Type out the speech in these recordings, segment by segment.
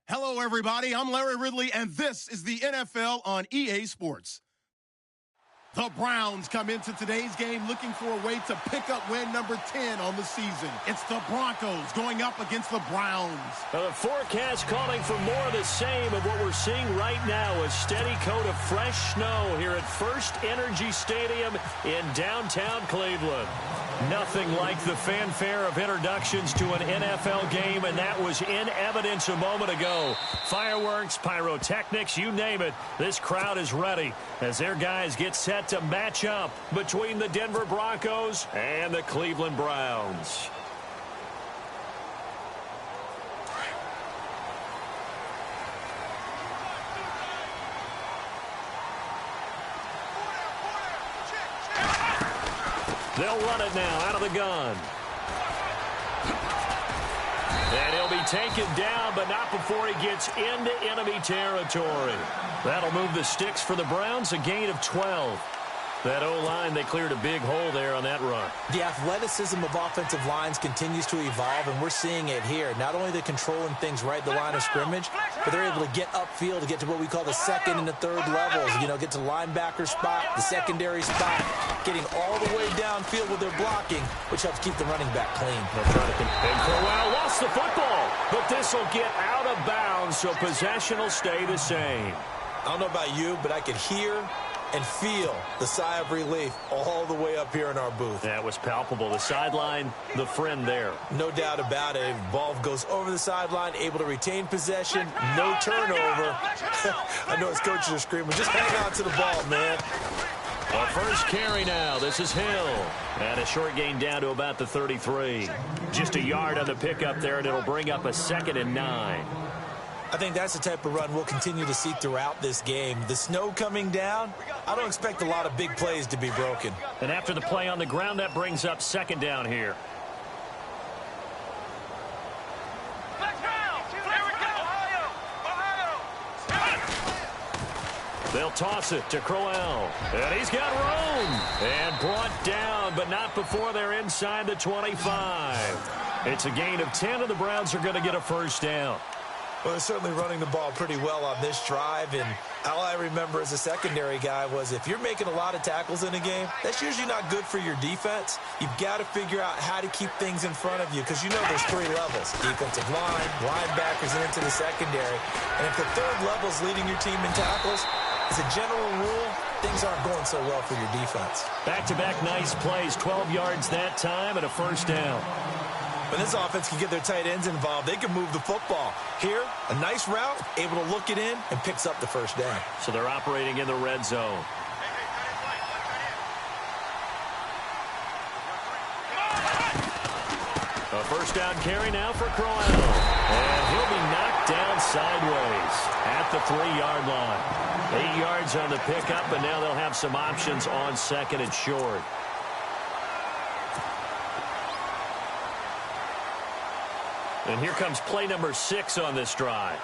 Hello, everybody. I'm Larry Ridley, and this is the NFL on EA Sports. The Browns come into today's game looking for a way to pick up win number 10 on the season. It's the Broncos going up against the Browns. The forecast calling for more of the same of what we're seeing right now, a steady coat of fresh snow here at First Energy Stadium in downtown Cleveland. Nothing like the fanfare of introductions to an NFL game, and that was in evidence a moment ago. Fireworks, pyrotechnics, you name it. This crowd is ready as their guys get set to match up between the Denver Broncos and the Cleveland Browns. They'll run it now out of the gun. And he'll be taken down, but not before he gets into enemy territory. That'll move the sticks for the Browns, a gain of 12. That O-line, they cleared a big hole there on that run. The athleticism of offensive lines continues to evolve, and we're seeing it here. Not only are they controlling things right at the line of scrimmage, but they're able to get upfield to get to what we call the second and the third levels. You know, get to the linebacker spot, the secondary spot, getting all the way downfield with their blocking, which helps keep the running back clean. And Crowell lost the football, but this will get out of bounds, so possession will stay the same. I don't know about you, but I could hear and feel the sigh of relief all the way up here in our booth. That was palpable. The sideline, the friend there. No doubt about it. Ball goes over the sideline, able to retain possession, no turnover. I know his coaches are screaming, just hang on to the ball, man. A first carry now. This is Hill. And a short gain down to about the 33. Just a yard on the pickup there, and it'll bring up a 2nd and 9. I think that's the type of run we'll continue to see throughout this game. The snow coming down, I don't expect a lot of big plays to be broken. And after the play on the ground, that brings up 2nd down here. They'll toss it to Crowell. And he's got room. And brought down, but not before they're inside the 25. It's a gain of 10, and the Browns are going to get a first down. Well, they're certainly running the ball pretty well on this drive, and all I remember as a secondary guy was if you're making a lot of tackles in a game, that's usually not good for your defense. You've got to figure out how to keep things in front of you because you know there's 3 levels, defensive line, linebackers, and into the secondary. And if the 3rd level is leading your team in tackles, as a general rule, things aren't going so well for your defense. Back-to-back nice plays, 12 yards that time and a first down. When this offense can get their tight ends involved, they can move the football. Here, a nice route, able to look it in, and picks up the first down. So they're operating in the red zone. A first down carry now for Crowell. And he'll be knocked down sideways at the 3-yard line. 8 yards on the pickup, and now they'll have some options on 2nd and short. And here comes play number 6 on this drive.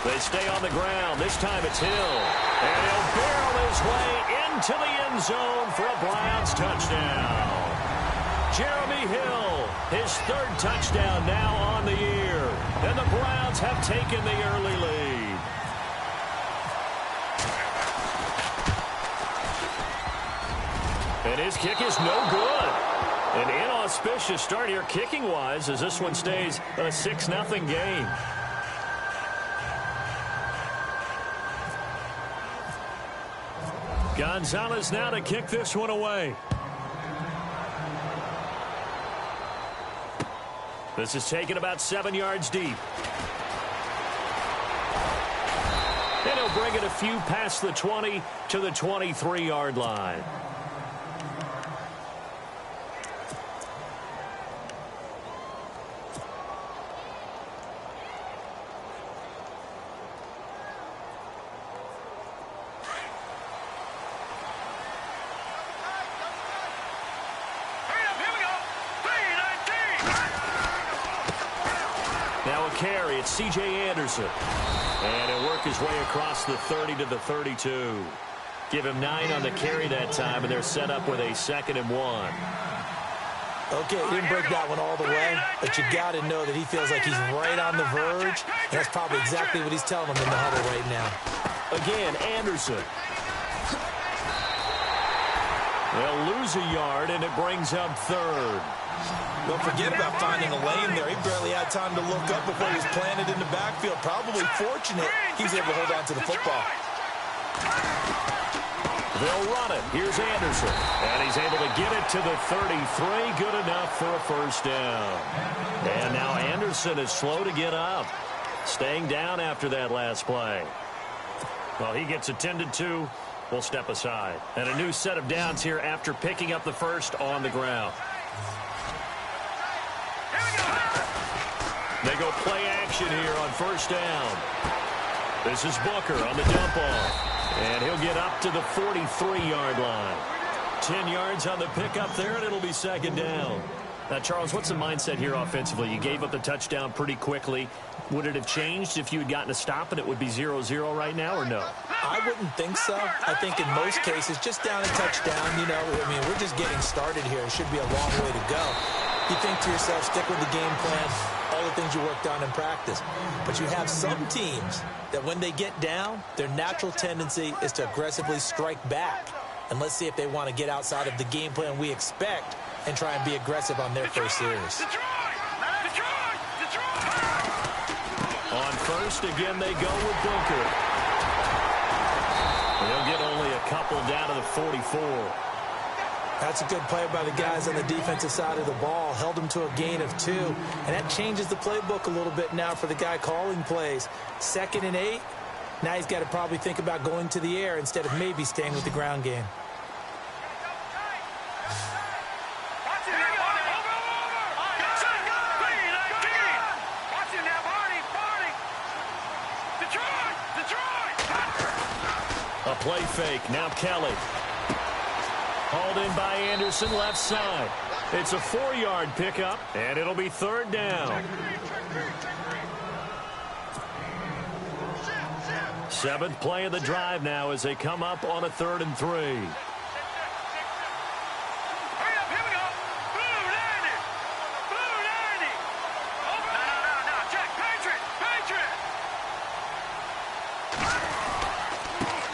They stay on the ground. This time it's Hill. And he'll barrel his way into the end zone for a Browns touchdown. Jeremy Hill, his 3rd touchdown now on the year. And the Browns have taken the early lead. And his kick is no good. An inauspicious start here kicking-wise as this one stays a 6-0 game. Gonzalez now to kick this one away. This is taken about 7 yards deep. And he'll bring it a few past the 20 to the 23-yard line. Now a carry, it's C.J. Anderson. And he'll work his way across the 30 to the 32. Give him 9 on the carry that time, and they're set up with a 2nd and 1. Okay, he didn't break that one all the way, but you got to know that he feels like he's right on the verge, and that's probably exactly what he's telling him in the huddle right now. Again, Anderson. They'll lose a yard, and it brings up 3rd. Don't forget about finding a lane there. He barely had time to look up before he was planted in the backfield. Probably fortunate he was able to hold on to the football. They'll run it. Here's Anderson. And he's able to get it to the 33. Good enough for a 1st down. And now Anderson is slow to get up. Staying down after that last play. Well, he gets attended to. We'll step aside. And a new set of downs here after picking up the 1st on the ground. They go play action here on 1st down. This is Booker on the dump off. And he'll get up to the 43-yard line. 10 yards on the pickup there, and it'll be 2nd down. Now, Charles, what's the mindset here offensively? You gave up the touchdown pretty quickly. Would it have changed if you had gotten a stop and it would be 0-0 right now, or no? I wouldn't think so. I think in most cases, just down a touchdown, you know, I mean, we're just getting started here. It should be a long way to go. You think to yourself, stick with the game plan, all the things you worked on in practice. But you have some teams that when they get down, their natural tendency is to aggressively strike back. And let's see if they want to get outside of the game plan we expect and try and be aggressive on their first series. On 1st, again, they go with Booker. They'll get only a couple down to the 44. That's a good play by the guys on the defensive side of the ball. Held them to a gain of 2. And that changes the playbook a little bit now for the guy calling plays. 2nd and 8. Now he's got to probably think about going to the air instead of maybe staying with the ground game. A play fake. Now Kelly. Hauled in by Anderson, left side. It's a 4-yard pickup, and it'll be 3rd down. 7th play of the drive now as they come up on a 3rd and 3.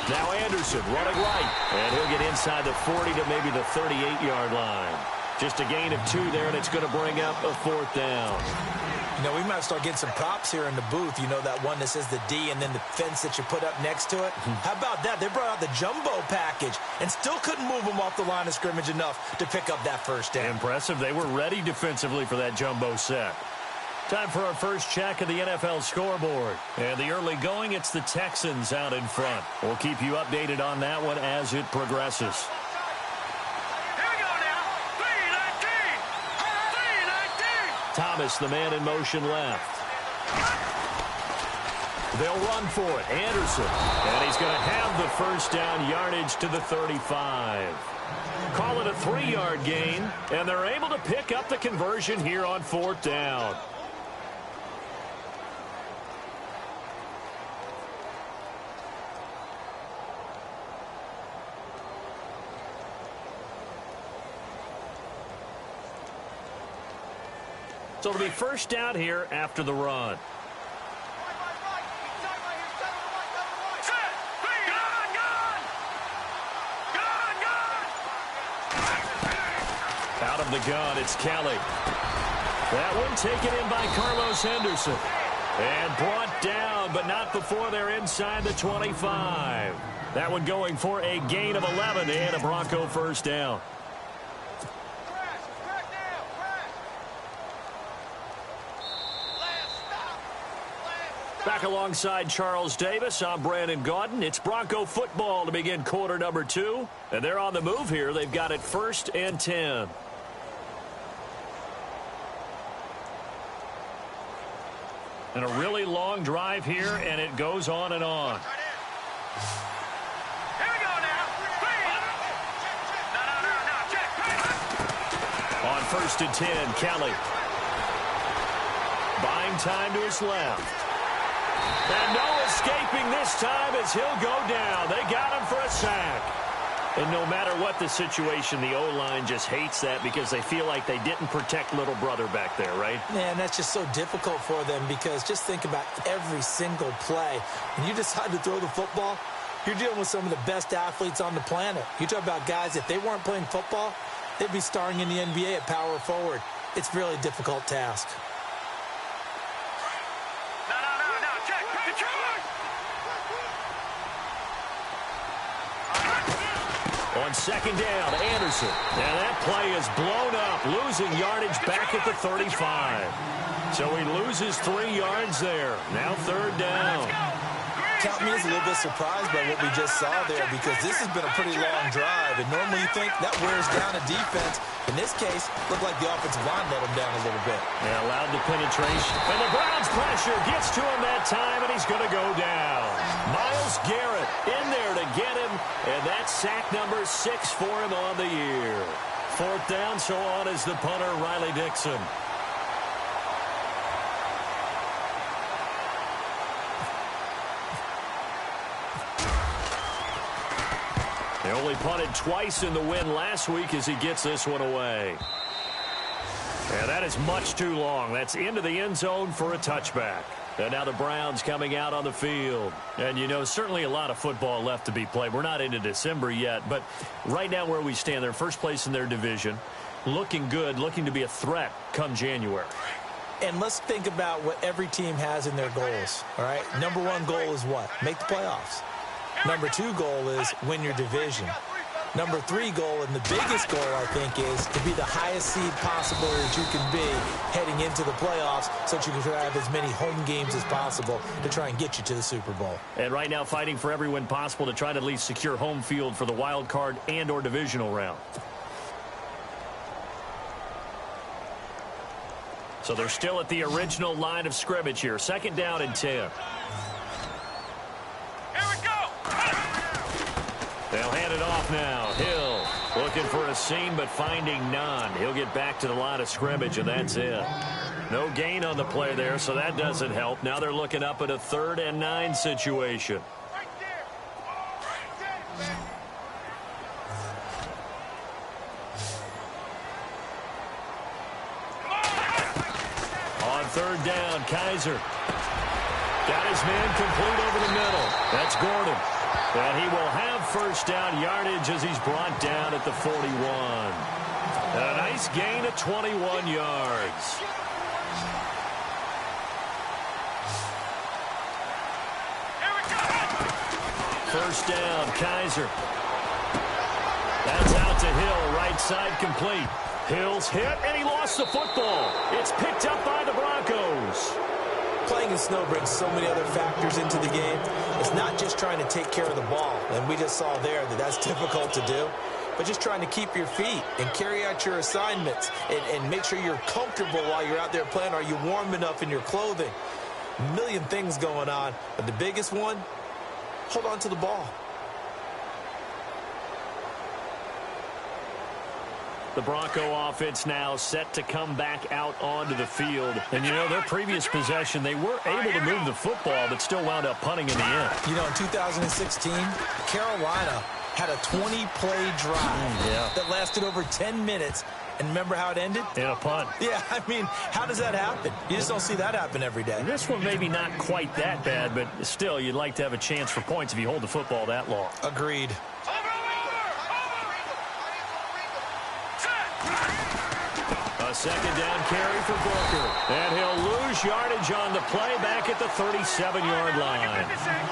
Now Anderson running right, and he'll get inside the 40 to maybe the 38-yard line. Just a gain of 2 there, and it's going to bring up a 4th down. You know, we might start getting some props here in the booth. You know, that one that says the D and then the fence that you put up next to it? How about that? They brought out the jumbo package and still couldn't move them off the line of scrimmage enough to pick up that 1st down. Impressive. They were ready defensively for that jumbo set. Time for our first check of the NFL scoreboard. And the early going, it's the Texans out in front. We'll keep you updated on that one as it progresses. Here we go now. 3-19. Thomas, the man in motion left. They'll run for it. Anderson. And he's going to have the 1st down, yardage to the 35. Call it a 3-yard gain, and they're able to pick up the conversion here on 4th down. So it'll be 1st down here after the run. Out of the gun, it's Kelly. That one taken in by Carlos Henderson. And brought down, but not before they're inside the 25. That one going for a gain of 11 and a Bronco 1st down. Back alongside Charles Davis, I'm Brandon Gaudin. It's Bronco football to begin quarter number 2. And they're on the move here. They've got it 1st and 10. And a really long drive here, and it goes on and on. Here we go now. Check. On 1st and 10, Kelly. Buying time to his left. And no escaping this time as he'll go down. They got him for a sack. And no matter what the situation, the O-line just hates that because they feel like they didn't protect little brother back there, right? Man, that's just so difficult for them because just think about every single play. When you decide to throw the football, you're dealing with some of the best athletes on the planet. You talk about guys, if they weren't playing football, they'd be starring in the NBA at power forward. It's a really difficult task. No, check, control. On second down, Anderson. And that play is blown up, losing yardage back at the 35. So he loses 3 yards there. Now third down. Count me as a little bit surprised by what we just saw there because this has been a pretty long drive. And normally you think that wears down a defense. In this case, looked like the offensive line let him down a little bit. Yeah, allowed the penetration. And the Browns pressure gets to him that time, and he's going to go down. Myles Garrett in there to get him, and that's sack number 6 for him on the year. Fourth down, so on is the punter, Riley Dixon. They only punted twice in the win last week as he gets this one away. And that is much too long. That's into the end zone for a touchback. And now the Browns coming out on the field. And, you know, certainly a lot of football left to be played. We're not into December yet, but right now where we stand, they're first place in their division. Looking good, looking to be a threat come January. And let's think about what every team has in their goals, all right? Number 1 goal is what? Make the playoffs. Number 2 goal is win your division. Number 3 goal, and the biggest goal, I think, is to be the highest seed possible that you can be heading into the playoffs so that you can have as many home games as possible to try and get you to the Super Bowl. And right now fighting for every win possible to try to at least secure home field for the wild card and or divisional round. So they're still at the original line of scrimmage here. Second down and 10. They'll hand it off now. Hill looking for a seam but finding none. He'll get back to the line of scrimmage, and that's it. No gain on the play there, so that doesn't help. Now they're looking up at a 3rd and 9 situation. On 3rd down, Kaiser. Got his man complete over the middle. That's Gordon. And he will have first down yardage as he's brought down at the 41. A nice gain of 21 yards. First down, Kaiser. That's out to Hill, right side complete. Hill's hit, and he lost the football. It's picked up by the Broncos. Playing in snow brings so many other factors into the game. It's not just trying to take care of the ball, and we just saw there that that's difficult to do, but just trying to keep your feet and carry out your assignments and make sure you're comfortable while you're out there playing. Are you warm enough in your clothing? A million things going on, but the biggest one, hold on to the ball. The Bronco offense now set to come back out onto the field. And, you know, their previous possession, they were able to move the football, but still wound up punting in the end. You know, in 2016, Carolina had a 20-play drive that lasted over 10 minutes. And remember how it ended? In a punt. Yeah, I mean, how does that happen? You just don't see that happen every day. This one maybe not quite that bad, but still, you'd like to have a chance for points if you hold the football that long. Agreed. A second down carry for Booker. And he'll lose yardage on the play back at the 37-yard line.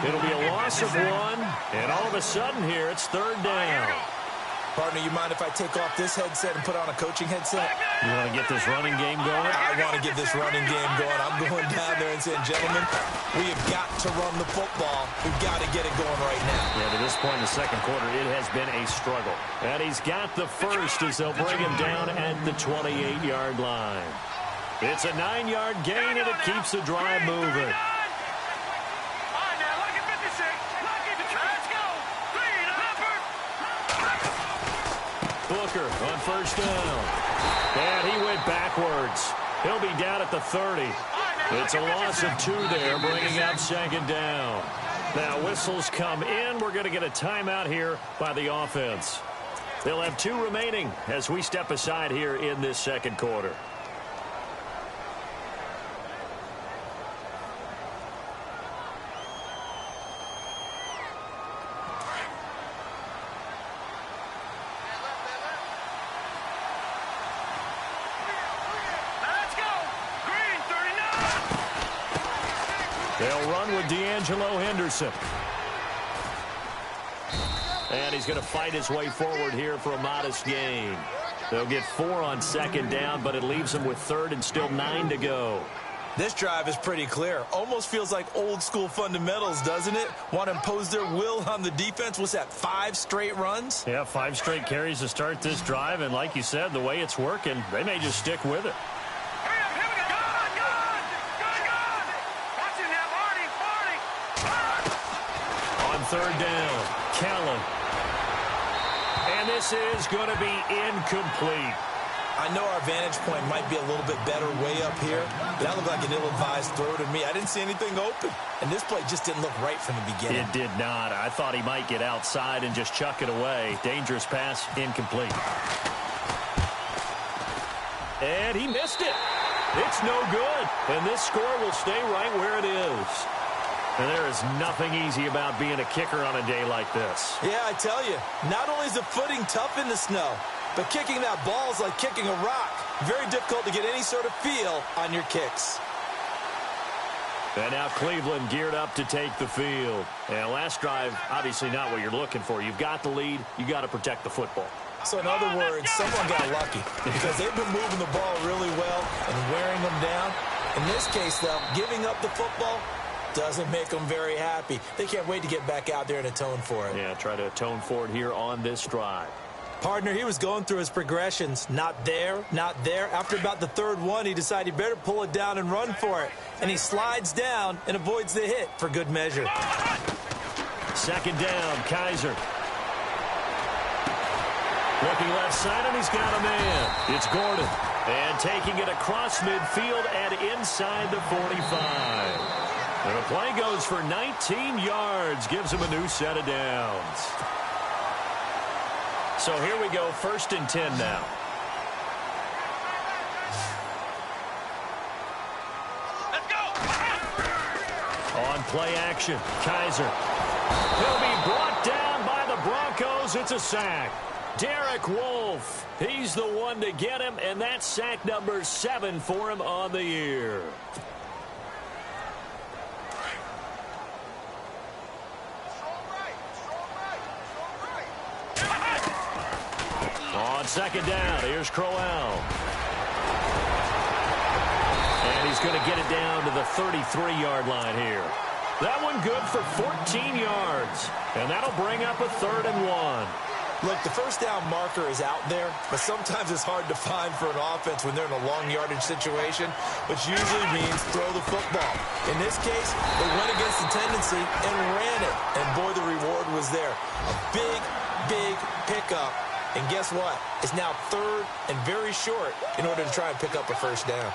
It'll be a loss of 1, and all of a sudden here, it's 3rd down. Partner, you mind if I take off this headset and put on a coaching headset? You want to get this running game going? I want to get this running game going. I'm going down there and saying, gentlemen, we have got to run the football. We've got to get it going right now. Yeah, to this point in the second quarter, it has been a struggle. And he's got the first as they'll bring him down at the 28-yard line. It's a 9-yard gain, and it keeps the drive moving. Booker on first down. And he went backwards. He'll be down at the 30. It's a loss of 2 there, bringing up second down. Now, whistles come in. We're going to get a timeout here by the offense. They'll have 2 remaining as we step aside here in this second quarter. They'll run with D'Angelo Henderson. And he's going to fight his way forward here for a modest gain. They'll get 4 on second down, but it leaves them with 3rd and still 9 to go. This drive is pretty clear. Almost feels like old school fundamentals, doesn't it? Want to impose their will on the defense. What's that, 5 straight runs? Yeah, 5 straight carries to start this drive. And like you said, the way it's working, they may just stick with it. On 3rd down, Callan. And this is going to be incomplete. I know our vantage point might be a little bit better way up here, but that looked like an ill-advised throw to me. I didn't see anything open, and this play just didn't look right from the beginning. It did not. I thought he might get outside and just chuck it away. Dangerous pass, incomplete. And he missed it. It's no good, and this score will stay right where it is. And there is nothing easy about being a kicker on a day like this. Yeah, I tell you, not only is the footing tough in the snow, but kicking that ball is like kicking a rock. Very difficult to get any sort of feel on your kicks. And now Cleveland geared up to take the field. And last drive, obviously not what you're looking for. You've got the lead. You got to protect the football. So in other words, someone got lucky because they've been moving the ball really well and wearing them down. In this case, though, giving up the football doesn't make them very happy. They can't wait to get back out there and atone for it. Yeah, try to atone for it here on this drive. Partner, he was going through his progressions. Not there, not there. After about the 3rd one, he decided he better pull it down and run for it. And he slides down and avoids the hit for good measure. 2nd down, Kaiser. Looking left side, and he's got a man. It's Gordon. And taking it across midfield and inside the 45. And the play goes for 19 yards. Gives him a new set of downs. So here we go, 1st and 10 now. Let's go! On play action, Kaiser. He'll be brought down by the Broncos. It's a sack. Derek Wolfe, he's the one to get him, and that's sack number 7 for him on the year. On 2nd down, here's Crowell. And he's going to get it down to the 33-yard line here. That one good for 14 yards. And that'll bring up a 3rd and 1. Look, the 1st down marker is out there, but sometimes it's hard to find for an offense when they're in a long yardage situation, which usually means throw the football. In this case, they went against the tendency and ran it. And boy, the reward was there. A big, big pickup. And guess what? It's now 3rd and very short in order to try and pick up a 1st down.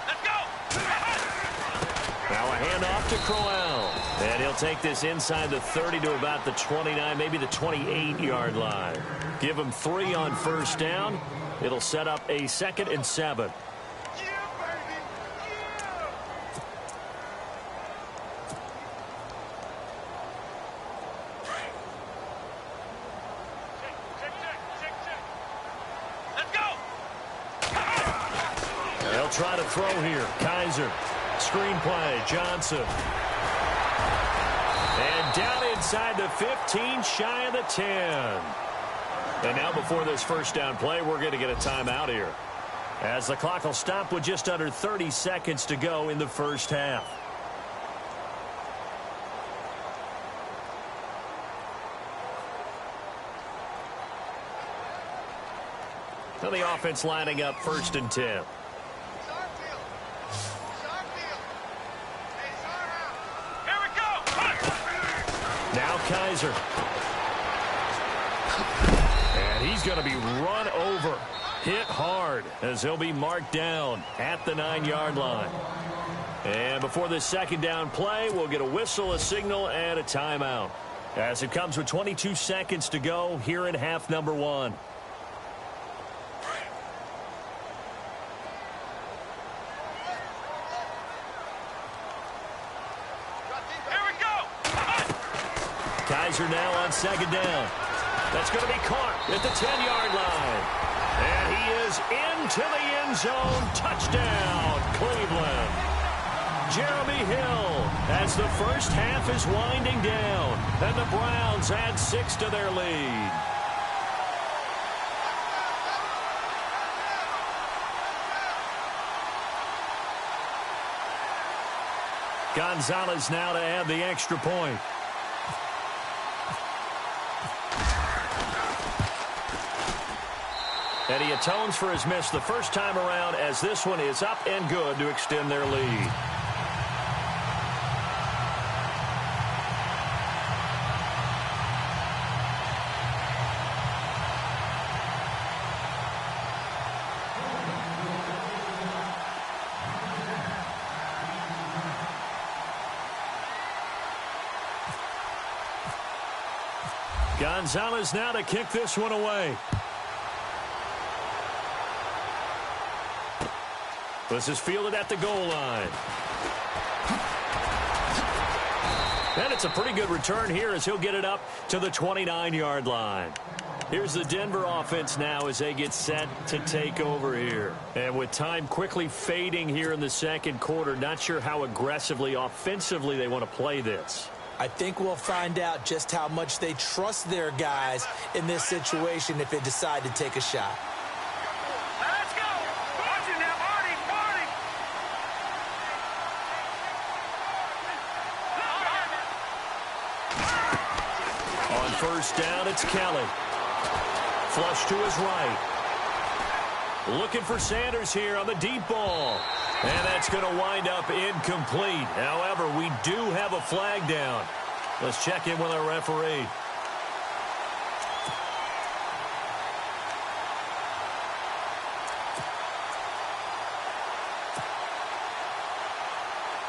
Let's go! Now a handoff to Crowell. And he'll take this inside the 30 to about the 29, maybe the 28-yard line. Give him 3 on 1st down. It'll set up a 2nd and 7. Try to throw here. Kaiser. Screen play. Johnson. And down inside the 15, shy of the 10. And now before this 1st down play, we're going to get a timeout here, as the clock will stop with just under 30 seconds to go in the 1st half. Now the offense lining up 1st and 10. Here we go! Now Kaiser. And he's going to be run over, hit hard, as he'll be marked down at the 9-yard line. And before this second down play, we'll get a whistle, a signal, and a timeout, as it comes with 22 seconds to go here in half number 1. Kaiser now on second down. That's going to be caught at the 10-yard line. And he is into the end zone. Touchdown, Cleveland. Jeremy Hill, as the first half is winding down, and the Browns add 6 to their lead. Gonzalez now to add the extra point. And he atones for his miss the first time around, as this one is up and good to extend their lead. Gonzalez now to kick this one away. This is fielded at the goal line. And it's a pretty good return here, as he'll get it up to the 29-yard line. Here's the Denver offense now as they get set to take over here. And with time quickly fading here in the second quarter, not sure how aggressively, offensively they want to play this. I think we'll find out just how much they trust their guys in this situation if they decide to take a shot. Let's go! Watch it now, Marty! On first down, it's Kelly. Flush to his right. Looking for Sanders here on the deep ball. And that's going to wind up incomplete. However, we do have a flag down. Let's check in with our referee.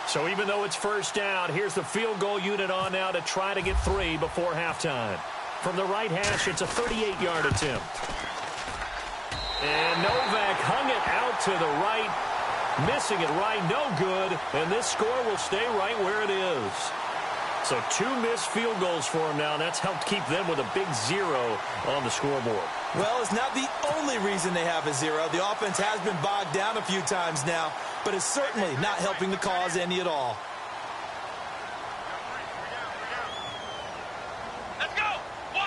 So even though it's first down, here's the field goal unit on now to try to get 3 before halftime. From the right hash, it's a 38-yard attempt. And Novak hung it out to the right. Missing it right, no good, and this score will stay right where it is. So 2 missed field goals for him now, and that's helped keep them with a big 0 on the scoreboard. Well, it's not the only reason they have a 0. The offense has been bogged down a few times now, but it's certainly not helping the cause any at all. Let's go! 1,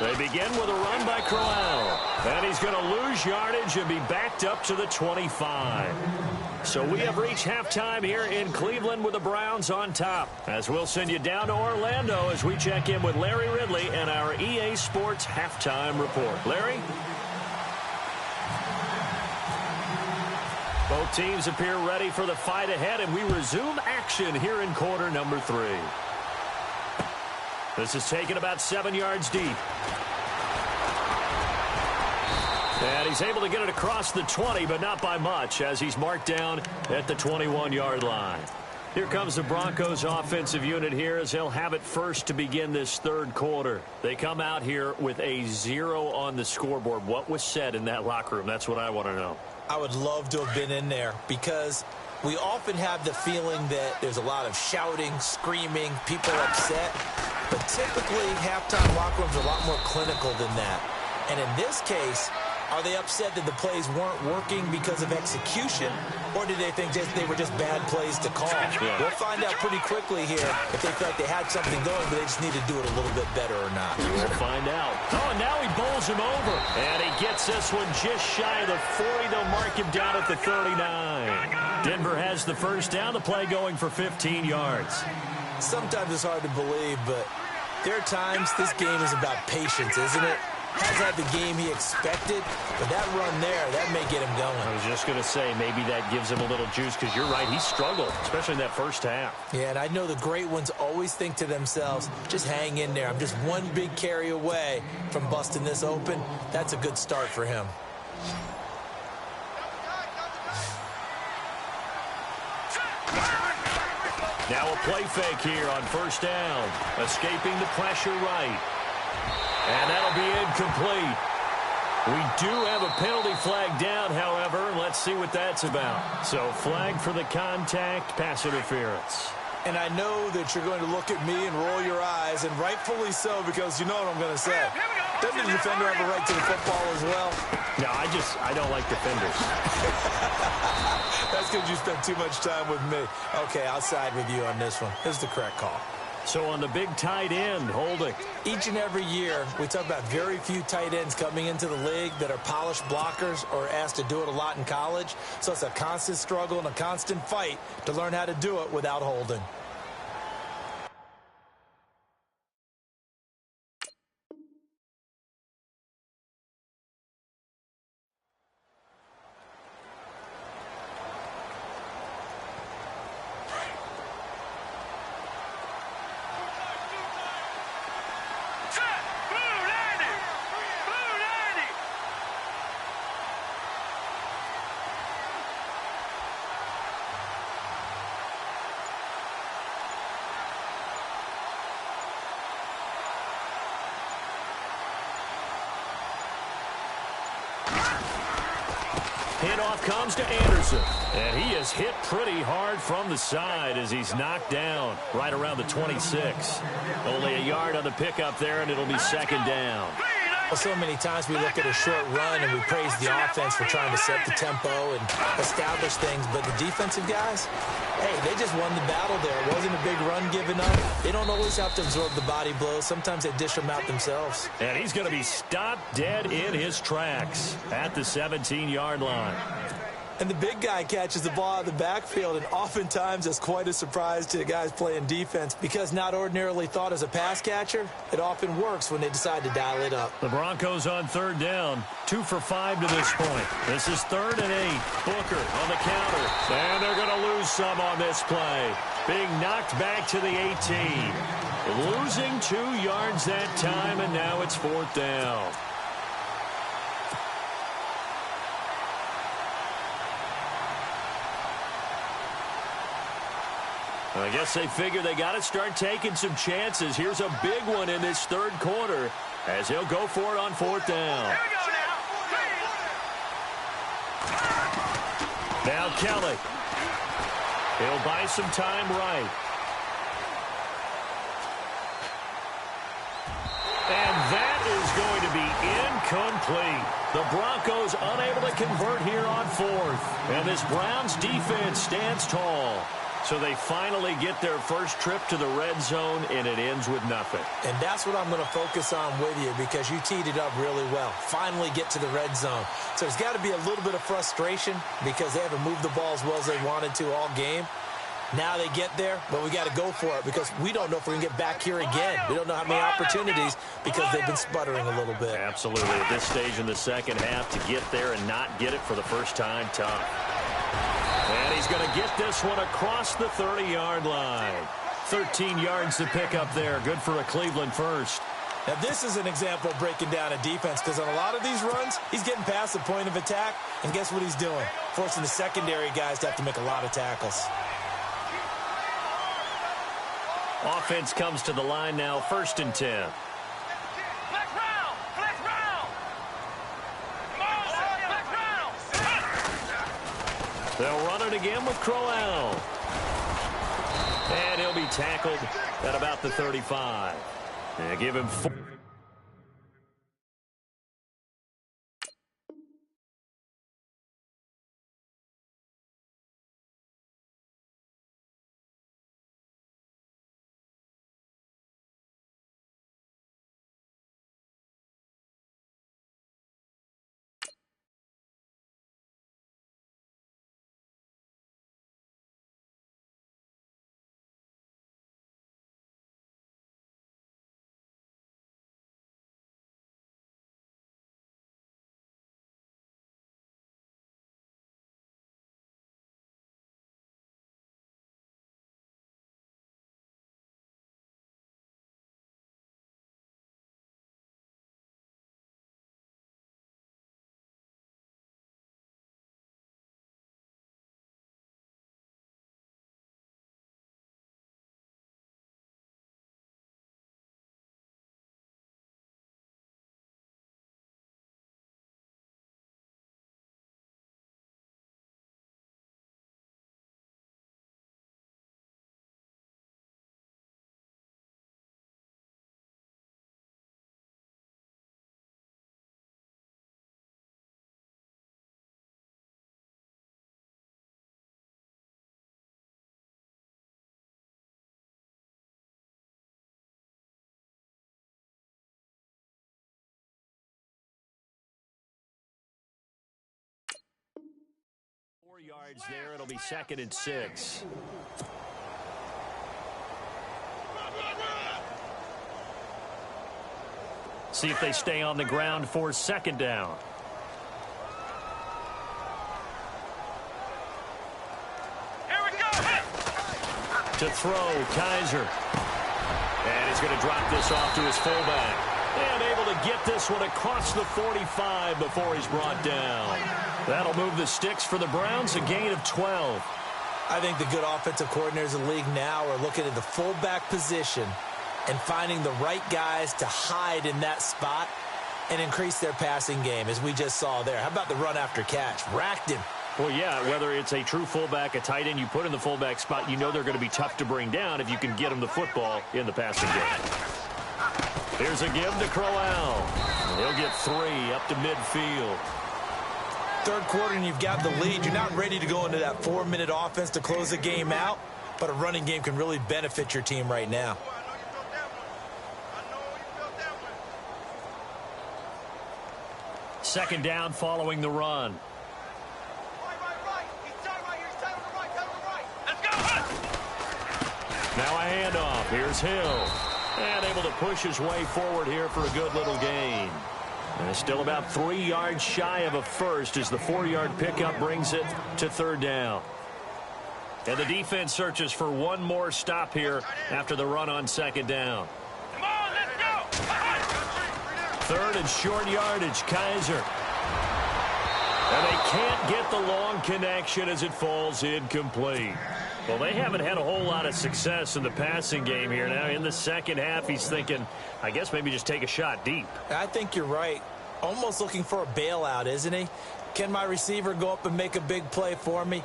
9, They begin with a run by Crowell. And he's going to lose yardage and be backed up to the 25. So we have reached halftime here in Cleveland with the Browns on top. As we'll send you down to Orlando as we check in with Larry Ridley and our EA Sports halftime report. Larry? Both teams appear ready for the fight ahead, and we resume action here in quarter number 3. This is taken about 7 yards deep. And he's able to get it across the 20, but not by much, as he's marked down at the 21-yard line. Here comes the Broncos offensive unit here, as they'll have it first to begin this third quarter. They come out here with a 0 on the scoreboard. What was said in that locker room? That's what I want to know. I would love to have been in there, because we often have the feeling that there's a lot of shouting, screaming, people upset. But typically, halftime locker rooms are a lot more clinical than that. And in this case, are they upset that the plays weren't working because of execution, or did they think they were just bad plays to call? Yeah. We'll find out pretty quickly here if they felt they had something going, but they just need to do it a little bit better or not. We'll find out. Oh, and now he bowls him over. And he gets this one just shy of the 40. They'll mark him down at the 39. Denver has the first down. The play going for 15 yards. Sometimes it's hard to believe, but there are times this game is about patience, isn't it? Hasn't had the game he expected, but that run there, that may get him going. I was just going to say, maybe that gives him a little juice, because you're right, he struggled, especially in that first half. Yeah, and I know the great ones always think to themselves, just hang in there. I'm just one big carry away from busting this open. That's a good start for him. Now a play fake here on first down. Escaping the pressure right. And that'll be incomplete. We do have a penalty flag down, however. Let's see what that's about. So flag for the contact, pass interference. And I know that you're going to look at me and roll your eyes, and rightfully so, because you know what I'm going to say. Doesn't the defender have a right to the football as well? No, I don't like defenders. That's because you spent too much time with me. Okay, I'll side with you on this one. Here's the correct call. So on the big tight end, holding. Each and every year, we talk about very few tight ends coming into the league that are polished blockers or asked to do it a lot in college. So it's a constant struggle and a constant fight to learn how to do it without holding. Handoff comes to Anderson. And he is hit pretty hard from the side as he's knocked down right around the 26. Only a yard on the pickup there, and it'll be second down. Well, so many times we look at a short run and we praise the offense for trying to set the tempo and establish things. But the defensive guys, hey, they just won the battle there. It wasn't a big run given up. They don't always have to absorb the body blows. Sometimes they dish them out themselves. And he's going to be stopped dead in his tracks at the 17-yard line. And the big guy catches the ball out of the backfield, and oftentimes it's quite a surprise to the guys playing defense because not ordinarily thought as a pass catcher, it often works when they decide to dial it up. The Broncos on third down, 2 for 5 to this point. This is 3rd and 8. Booker on the counter, and they're going to lose some on this play. Being knocked back to the 18. Losing 2 yards that time, and now it's 4th down. I guess they figure they got to start taking some chances. Here's a big one in this third quarter as he'll go for it on 4th down. Now Kelly. He'll buy some time right. And that is going to be incomplete. The Broncos unable to convert here on 4th. And this Browns defense stands tall. So they finally get their first trip to the red zone, and it ends with nothing. And that's what I'm going to focus on with you because you teed it up really well. Finally get to the red zone. So there's got to be a little bit of frustration because they haven't moved the ball as well as they wanted to all game. Now they get there, but we got to go for it because we don't know if we're going to get back here again. We don't know how many opportunities because they've been sputtering a little bit. Absolutely. At this stage in the second half, to get there and not get it for the first time, tough. And he's going to get this one across the 30-yard line. 13 yards to pick up there. Good for a Cleveland first. Now, this is an example of breaking down a defense because on a lot of these runs, he's getting past the point of attack, and guess what he's doing? Forcing the secondary guys to have to make a lot of tackles. Offense comes to the line now, 1st and 10. They'll run it again with Crowell. And he'll be tackled at about the 35. They give him 4. yards there. It'll be 2nd and 6. See if they stay on the ground for 2nd down. Here we go. To throw, Kaiser. And he's going to drop this off to his fullback. And able to get this one across the 45 before he's brought down. That'll move the sticks for the Browns, a gain of 12. I think the good offensive coordinators in the league now are looking at the fullback position and finding the right guys to hide in that spot and increase their passing game, as we just saw there. How about the run after catch? Racked him. Well, yeah, whether it's a true fullback, a tight end you put in the fullback spot, you know they're going to be tough to bring down if you can get them the football in the passing game. Here's a give to Crowell. He'll get 3 up to midfield. Third quarter and you've got the lead. You're not ready to go into that 4-minute offense to close the game out, but a running game can really benefit your team right now. Second down following the run. Now a handoff. Here's Hill. And able to push his way forward here for a good little gain. And still about 3 yards shy of a first as the 4-yard pickup brings it to 3rd down. And the defense searches for one more stop here after the run on 2nd down. Come on, let's go. 3rd and short yardage, Kaiser. And they can't get the long connection as it falls incomplete. Well, they haven't had a whole lot of success in the passing game here. Now, in the second half, he's thinking, I guess maybe just take a shot deep. I think you're right. Almost looking for a bailout, isn't he? Can my receiver go up and make a big play for me?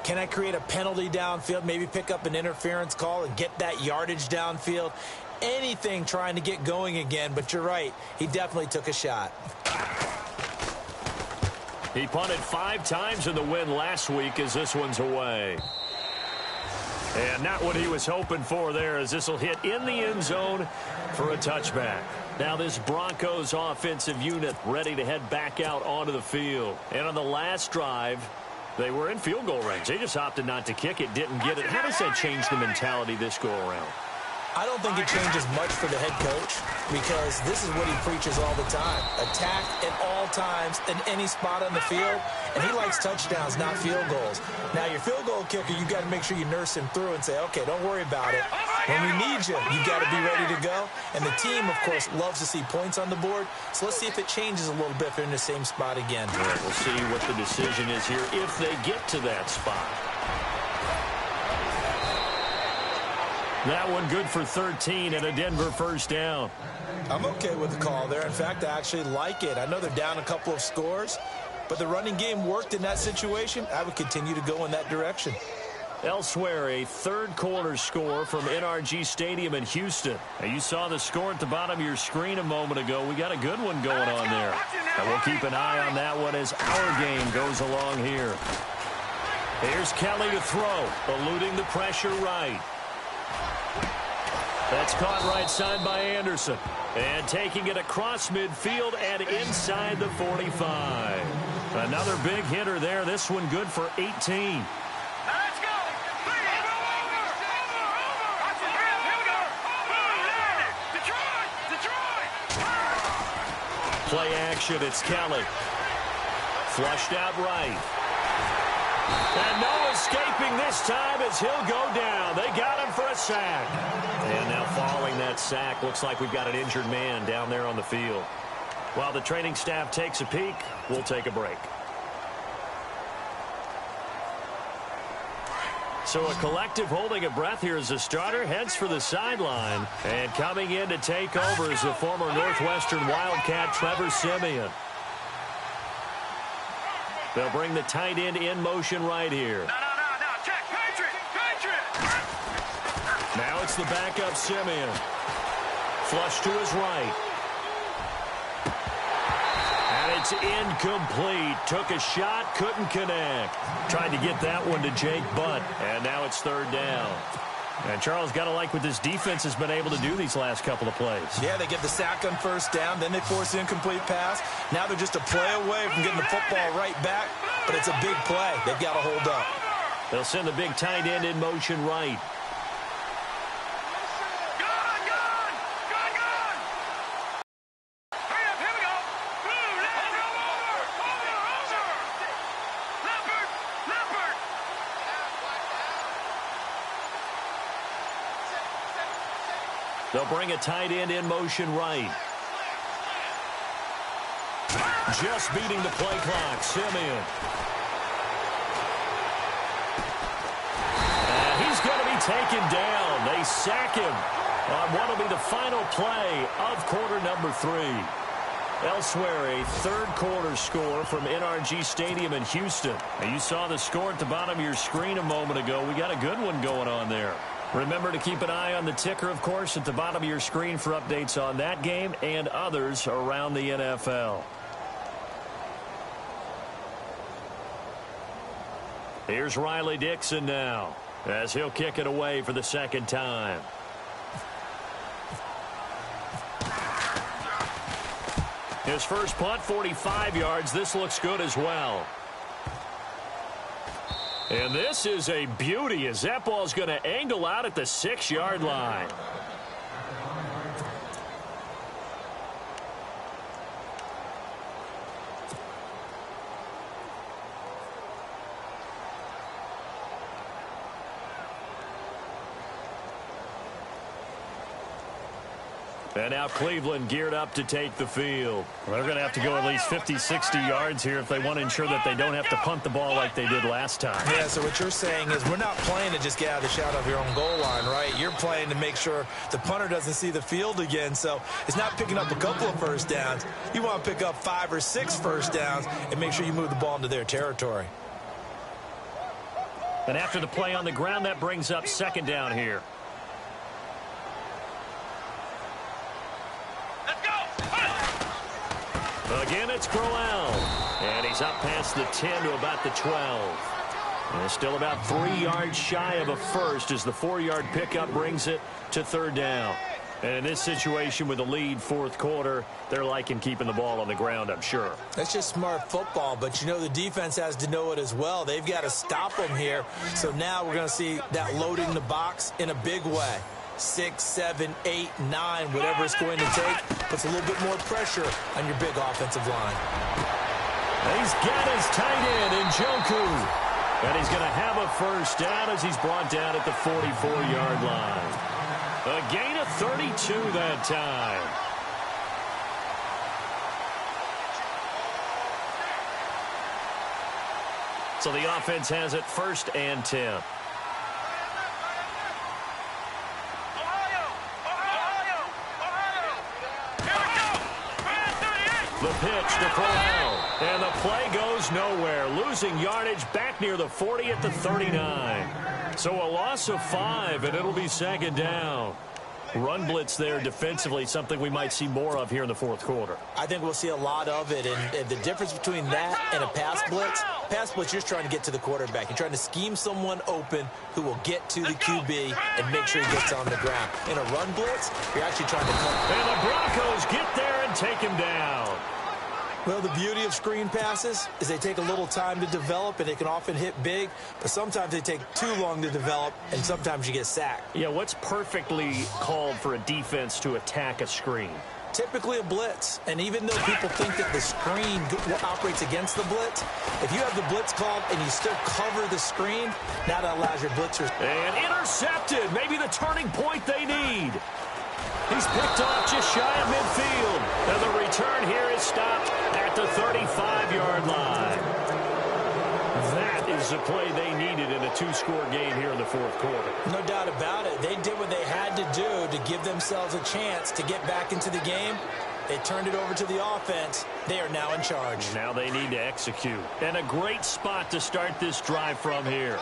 Can I create a penalty downfield, maybe pick up an interference call and get that yardage downfield? Anything trying to get going again, but you're right. He definitely took a shot. He punted 5 times in the win last week as this one's away. And not what he was hoping for there, as this will hit in the end zone for a touchback. Now this Broncos offensive unit ready to head back out onto the field. And on the last drive, they were in field goal range. They just opted not to kick it, didn't get it. How does that change the mentality this go around? I don't think it changes much for the head coach, because this is what he preaches all the time. Attack at all times in any spot on the field, and he likes touchdowns, not field goals. Now, your field goal kicker, you've got to make sure you nurse him through and say, okay, don't worry about it. When we need you, you've got to be ready to go. And the team, of course, loves to see points on the board, so let's see if it changes a little bit if they're in the same spot again. Yeah, we'll see what the decision is here if they get to that spot. That one good for 13 and a Denver first down. I'm okay with the call there. In fact, I actually like it. I know they're down a couple of scores, but the running game worked in that situation. I would continue to go in that direction. Elsewhere, a third quarter score from NRG Stadium in Houston. Now, you saw the score at the bottom of your screen a moment ago. We got a good one going on there. And we'll keep an eye on that one as our game goes along here. Here's Kelly to throw, eluding the pressure right. That's caught right side by Anderson. And taking it across midfield and inside the 45. Another big hitter there. This one good for 18. Let's go. Play action. It's Kelly. Flushed out right. And no escaping this time as he'll go down. They got him for a sack. And now following that sack, looks like we've got an injured man down there on the field. While the training staff takes a peek, we'll take a break. So a collective holding of breath here as the starter heads for the sideline. And coming in to take over is the former Northwestern Wildcat, Trevor Siemian. They'll bring the tight end in motion right here. No. Check. Patriot. Now it's the backup Siemian. Flush to his right. And it's incomplete. Took a shot, couldn't connect. Tried to get that one to Jake Butt. And now it's third down. And Charles, got to like what this defense has been able to do these last couple of plays. Yeah, they get the sack on first down, then they force an incomplete pass. Now they're just a play away from getting the football right back. but it's a big play. They've got to hold up. They'll send the big tight end in motion right. They'll bring a tight end in motion right. Just beating the play clock, Simeon. And he's going to be taken down. They sack him on what will be the final play of quarter number 3. Elsewhere, a third-quarter score from NRG Stadium in Houston. And you saw the score at the bottom of your screen a moment ago. We got a good one going on there. Remember to keep an eye on the ticker, of course, at the bottom of your screen for updates on that game and others around the NFL. Here's Riley Dixon now, as he'll kick it away for the second time. His first punt, 45 yards. This looks good as well. And this is a beauty as that ball's going to angle out at the 6-yard line. And now Cleveland geared up to take the field. Well, they're going to have to go at least 50, 60 yards here if they want to ensure that they don't have to punt the ball like they did last time. Yeah, so what you're saying is we're not playing to just get out of the shadow of your own goal line, right? You're playing to make sure the punter doesn't see the field again. So it's not picking up a couple of first downs. You want to pick up 5 or 6 first downs and make sure you move the ball into their territory. And after the play on the ground, that brings up second down here. Again, it's Crowell. And he's up past the 10 to about the 12. And still about 3 yards shy of a first as the 4-yard pickup brings it to third down. And in this situation with a lead fourth quarter, they're liking keeping the ball on the ground, I'm sure. That's just smart football, but you know the defense has to know it as well. They've got to stop them here. So now we're going to see that loading the box in a big way. 6, 7, 8, 9, whatever it's going to take, puts a little bit more pressure on your big offensive line. He's got his tight end in Njoku. And he's going to have a first down as he's brought down at the 44-yard line. A gain of 32 that time. So the offense has it first and 10. The pitch to Crowell. And the play goes nowhere. Losing yardage back near the 40 at the 39. So a loss of 5, and it'll be second down. Run blitz there defensively, something we might see more of here in the fourth quarter. I think we'll see a lot of it, and the difference between that and a pass blitz, you're trying to get to the quarterback. You're trying to scheme someone open who will get to the QB and make sure he gets on the ground. In a run blitz, you're actually trying to come. And the Broncos get there and take him down. Well, the beauty of screen passes is they take a little time to develop, and they can often hit big, but sometimes they take too long to develop, and sometimes you get sacked. Yeah, what's perfectly called for a defense to attack a screen? Typically a blitz, and even though people think that the screen operates against the blitz, if you have the blitz called and you still cover the screen, now that allows your blitzers. And intercepted, maybe the turning point they need. He's picked off just shy of midfield. And the return here is stopped at the 35-yard line. That is the play they needed in a 2-score game here in the fourth quarter. No doubt about it. They did what they had to do to give themselves a chance to get back into the game. They turned it over to the offense. They are now in charge. Now they need to execute. And a great spot to start this drive from here.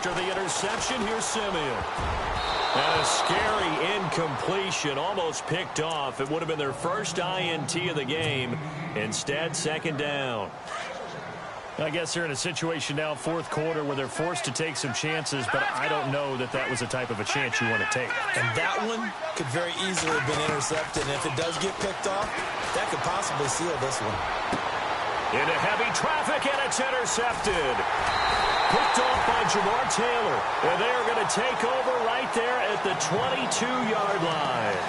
After the interception, here's Simeon. And a scary incompletion, almost picked off. It would have been their first INT of the game. Instead, second down. I guess they're in a situation now, fourth quarter, where they're forced to take some chances, but I don't know that that was the type of a chance you want to take. And that one could very easily have been intercepted. And if it does get picked off, that could possibly seal this one. Into heavy traffic, and it's intercepted. Picked off by Jamar Taylor. And they are going to take over right there at the 22-yard line.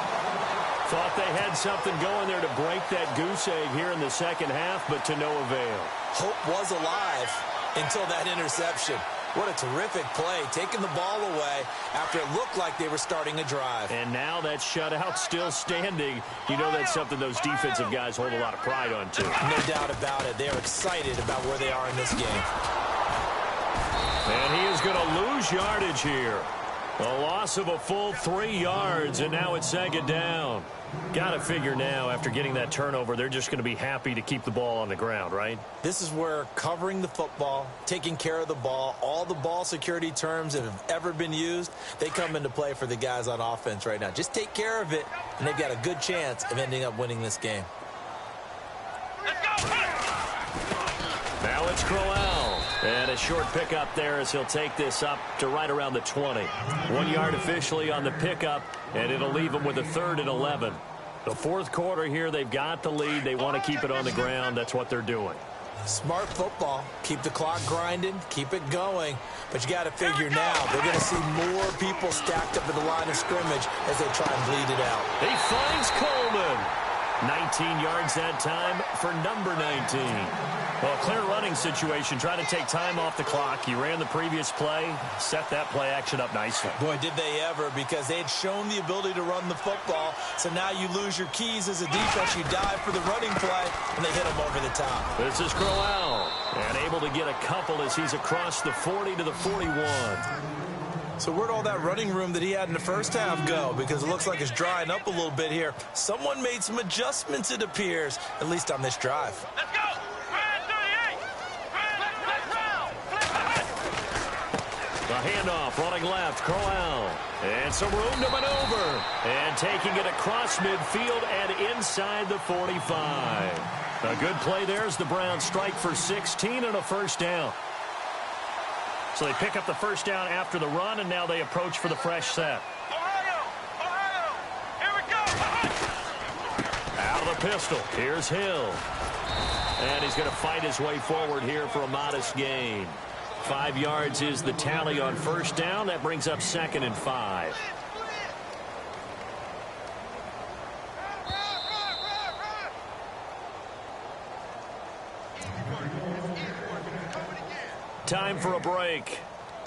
Thought they had something going there to break that goose egg here in the second half, but to no avail. Hope was alive until that interception. What a terrific play, taking the ball away after it looked like they were starting a drive. And now that shutout still standing. You know that's something those defensive guys hold a lot of pride on, too. No doubt about it. They're excited about where they are in this game. And he is going to lose yardage here. A loss of a full 3 yards, and now it's second down. Got to figure now, after getting that turnover, they're just going to be happy to keep the ball on the ground, right? This is where covering the football, taking care of the ball, all the ball security terms that have ever been used, they come into play for the guys on offense right now. Just take care of it, and they've got a good chance of ending up winning this game. Now it's Crowell. And a short pickup there as he'll take this up to right around the 20. 1 yard officially on the pickup, and it'll leave them with a 3rd and 11. The fourth quarter here, they've got the lead. They want to keep it on the ground. That's what they're doing. Smart football. Keep the clock grinding. Keep it going. But you got to figure now, they're going to see more people stacked up at the line of scrimmage as they try and bleed it out. He finds Coleman. 19 yards that time for number 19. Well, clear running situation. Try to take time off the clock. He ran the previous play, set that play action up nicely. Boy, did they ever, because they had shown the ability to run the football. So now you lose your keys as a defense. You dive for the running play, and they hit him over the top. This is Crowell, and able to get a couple as he's across the 40 to the 41. So where'd all that running room that he had in the first half go? Because it looks like it's drying up a little bit here. Someone made some adjustments, it appears, at least on this drive. Let's go! The handoff, running left, Crowell. And some room to maneuver. And taking it across midfield and inside the 45. A good play there as the Browns strike for 16 and a first down. So they pick up the first down after the run, and now they approach for the fresh set. Ohio! Here we go! Out of the pistol, here's Hill. And he's going to fight his way forward here for a modest gain. 5 yards is the tally on first down. That brings up 2nd and 5. Time for a break.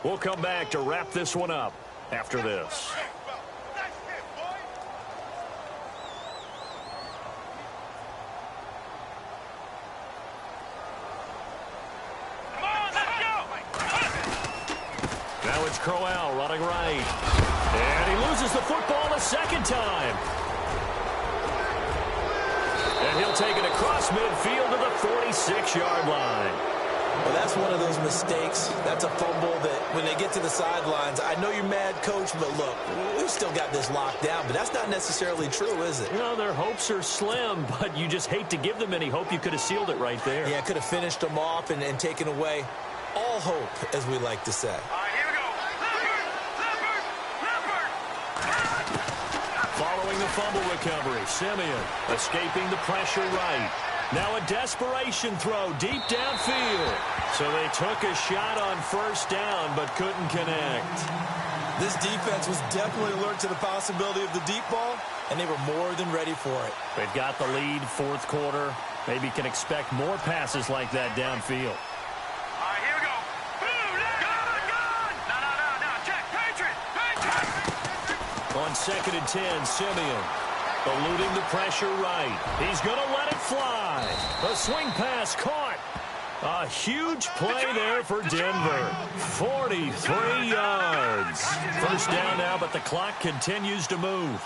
We'll come back to wrap this one up after this. Now it's Crowell running right. And he loses the football a second time. And he'll take it across midfield to the 46-yard line. Well, that's one of those mistakes. That's a fumble that when they get to the sidelines, I know you're mad, Coach, but look, we've still got this locked down. But that's not necessarily true, is it? You know, their hopes are slim, but you just hate to give them any hope. You could have sealed it right there. Yeah, could have finished them off and taken away all hope, as we like to say. All right, here we go. Following the fumble recovery, Simeon escaping the pressure right. Now a desperation throw deep downfield. So they took a shot on first down but couldn't connect. This defense was definitely alert to the possibility of the deep ball, and they were more than ready for it. They've got the lead, fourth quarter. Maybe can expect more passes like that downfield. All right, here we go. Gun! No. Check. Patriot! On 2nd and 10, Simeon eluding the pressure right. He's going to let it fly. A swing pass caught. A huge play there for Denver. 43 yards. First down now, but the clock continues to move.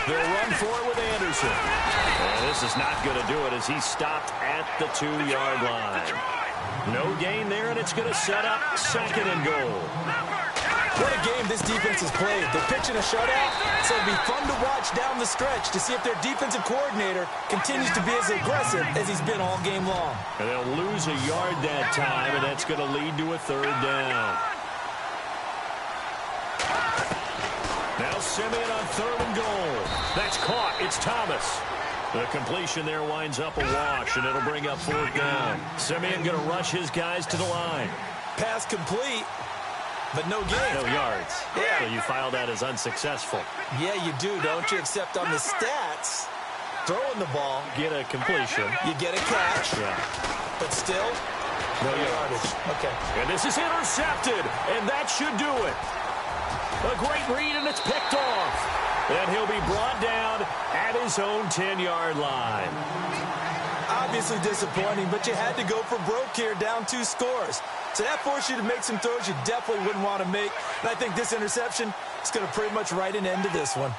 They'll run for it with Anderson. And this is not going to do it as he's stopped at the 2-yard line. No gain there, and it's going to set up 2nd and goal. What a game this defense has played. They're pitching a shutout, so it'll be fun to watch down the stretch to see if their defensive coordinator continues to be as aggressive as he's been all game long. And they'll lose a yard that time, and that's going to lead to a 3rd down. Now Simeon on 3rd and goal. That's caught. It's Thomas. The completion there winds up a wash, and it'll bring up 4th down. Simeon going to rush his guys to the line. Pass complete, but no gain. No yards. Yeah. So you file that as unsuccessful. Yeah, you do, don't you? Except on the stats, throwing the ball, Get a completion. you get a catch, Yeah. but still, no yardage. Okay. And this is intercepted, and that should do it. A great read, and it's picked off. And he'll be brought down at his own 10-yard line. Obviously disappointing, but you had to go for broke here, down 2 scores. So that forced you to make some throws you definitely wouldn't want to make. And I think this interception is going to pretty much write an end to this one.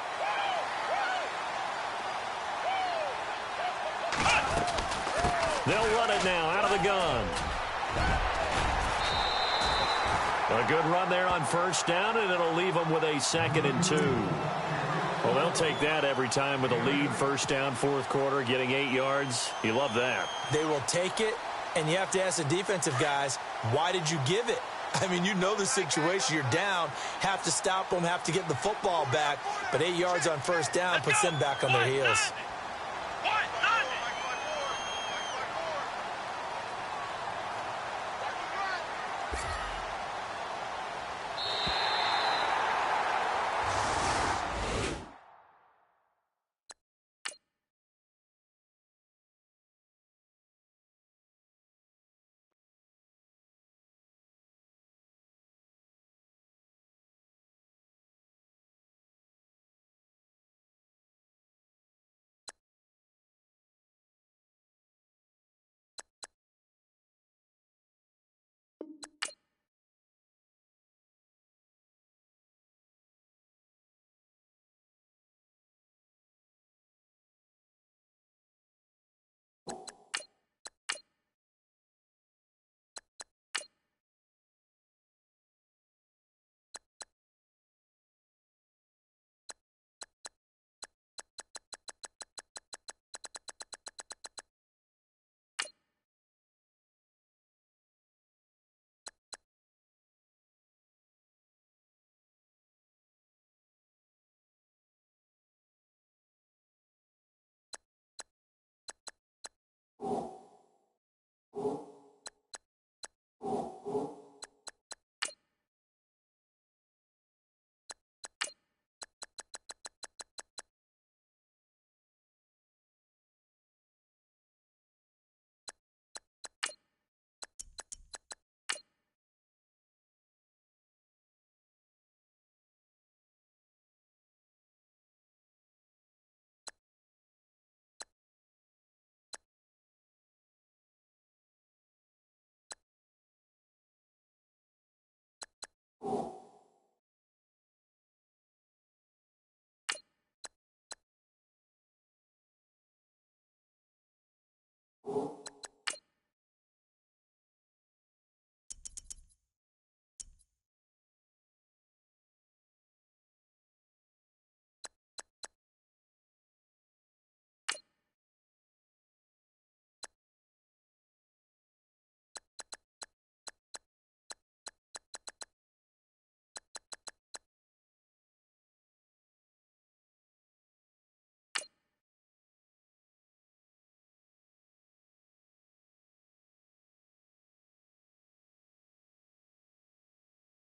They'll run it now out of the gun. A good run there on 1st down, and it'll leave them with a 2nd and 2. Well, they'll take that every time with a lead. 1st down, 4th quarter, getting 8 yards. You love that. They will take it, and you have to ask the defensive guys, why did you give it? I mean, you know the situation. You're down, have to stop them, have to get the football back, but 8 yards on 1st down puts them back on their heels.